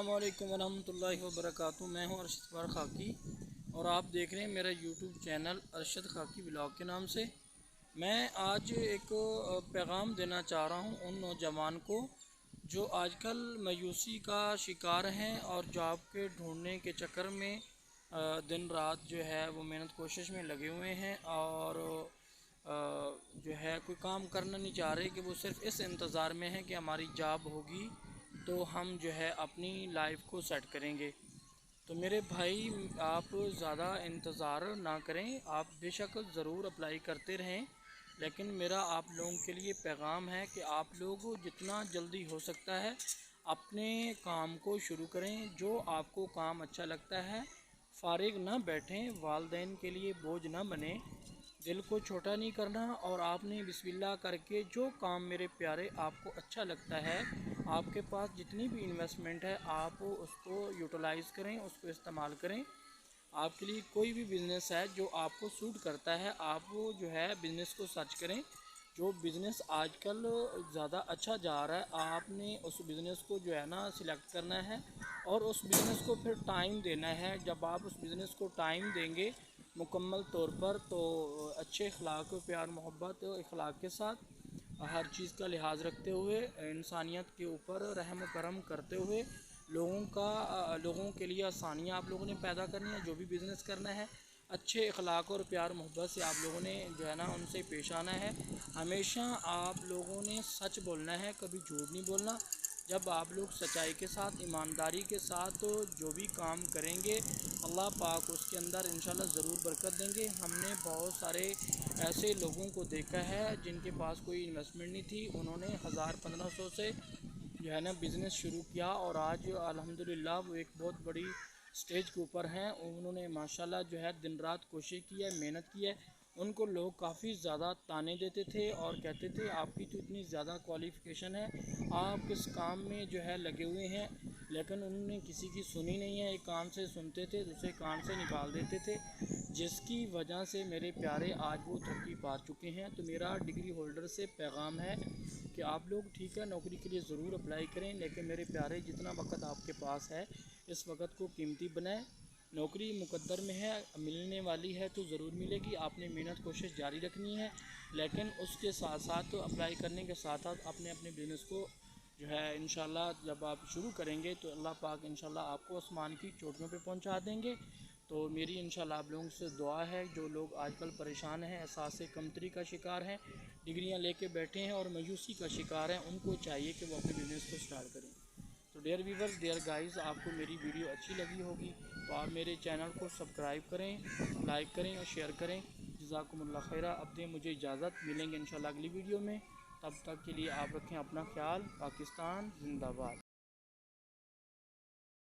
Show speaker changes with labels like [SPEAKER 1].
[SPEAKER 1] अस्सलामुअलैकुम वरहमतुल्लाहि वबरकातुहू। मैं हूं अरशद खाकी और आप देख रहे हैं मेरा यूट्यूब चैनल अरशद खाकी ब्लॉग के नाम से। मैं आज एक पैगाम देना चाह रहा हूं उन नौजवान को जो आजकल मायूसी का शिकार हैं और जॉब के ढूंढने के चक्कर में दिन रात जो है वो मेहनत कोशिश में लगे हुए हैं और जो है कोई काम करना नहीं चाह रहे कि वो सिर्फ़ इस इंतज़ार में है कि हमारी जॉब होगी तो हम जो है अपनी लाइफ को सेट करेंगे। तो मेरे भाई, आप ज़्यादा इंतज़ार ना करें, आप बेशक ज़रूर अप्लाई करते रहें, लेकिन मेरा आप लोगों के लिए पैगाम है कि आप लोग जितना जल्दी हो सकता है अपने काम को शुरू करें। जो आपको काम अच्छा लगता है, फ़ारिग ना बैठें, वालिदैन के लिए बोझ ना बने, दिल को छोटा नहीं करना और आपने बिस्मिल्लाह करके जो काम मेरे प्यारे आपको अच्छा लगता है, आपके पास जितनी भी इन्वेस्टमेंट है आप उसको यूटिलाइज़ करें, उसको इस्तेमाल करें। आपके लिए कोई भी बिज़नेस है जो आपको सूट करता है, आप जो है बिज़नेस को सर्च करें। जो बिज़नेस आजकल ज़्यादा अच्छा जा रहा है, आपने उस बिज़नेस को जो है ना सिलेक्ट करना है और उस बिज़नेस को फिर टाइम देना है। जब आप उस बिज़नेस को टाइम देंगे मुकम्मल तौर पर, तो अच्छे अखलाक, प्यार, मोहब्बत, अखलाक के साथ हर चीज़ का लिहाज रखते हुए, इंसानियत के ऊपर रहम करम करते हुए, लोगों के लिए आसानियाँ आप लोगों ने पैदा करनी है। जो भी बिज़नेस करना है, अच्छे अखलाक और प्यार मोहब्बत से आप लोगों ने जो है ना उनसे पेश आना है। हमेशा आप लोगों ने सच बोलना है, कभी झूठ नहीं बोलना। जब आप लोग सच्चाई के साथ, ईमानदारी के साथ तो जो भी काम करेंगे, अल्लाह पाक उसके अंदर इंशाल्लाह ज़रूर बरकत देंगे। हमने बहुत सारे ऐसे लोगों को देखा है जिनके पास कोई इन्वेस्टमेंट नहीं थी, उन्होंने 1000-1500 से जो है ना बिज़नेस शुरू किया और आज अल्हम्दुलिल्लाह वो एक बहुत बड़ी स्टेज के ऊपर हैं। उन्होंने माशाल्लाह जो है दिन रात कोशिश की है, मेहनत की है। उनको लोग काफ़ी ज़्यादा ताने देते थे और कहते थे आपकी तो इतनी ज़्यादा क्वालिफ़िकेशन है, आप किस काम में जो है लगे हुए हैं, लेकिन उन्होंने किसी की सुनी नहीं है। एक कान से सुनते थे, दूसरे कान से निकाल देते थे, जिसकी वजह से मेरे प्यारे आज वो तरक्की पा चुके हैं। तो मेरा डिग्री होल्डर से पैगाम है कि आप लोग ठीक है नौकरी के लिए ज़रूर अप्लाई करें, लेकिन मेरे प्यारे जितना वक्त आपके पास है इस वक्त को कीमती बनाएं। नौकरी मुकद्दर में है, मिलने वाली है तो ज़रूर मिलेगी। आपने मेहनत कोशिश जारी रखनी है, लेकिन उसके साथ साथ अप्लाई करने के साथ साथ अपने अपने बिज़नेस को जो है इंशाल्लाह जब आप शुरू करेंगे तो अल्लाह पाक इंशाल्लाह आपको आसमान की चोटियों पे पहुंचा देंगे। तो मेरी इंशाल्लाह आप लोगों से दुआ है, जो लोग आजकल परेशान हैं, एहसास कमतरी का शिकार हैं, डिग्रियां लेके बैठे हैं और मायूसी का शिकार हैं, उनको चाहिए कि वो अपने बिज़नेस को स्टार्ट करें। तो डियर व्यूअर्स, डियर गाइस, आपको मेरी वीडियो अच्छी लगी होगी तो आप मेरे चैनल को सब्सक्राइब करें, लाइक करें और शेयर करें। जज़ाकुमुल्लाह खैरा। अब दें मुझे इजाज़त, मिलेंगे इंशाल्लाह अगली वीडियो में। तब तक के लिए आप रखें अपना ख्याल। पाकिस्तान जिंदाबाद।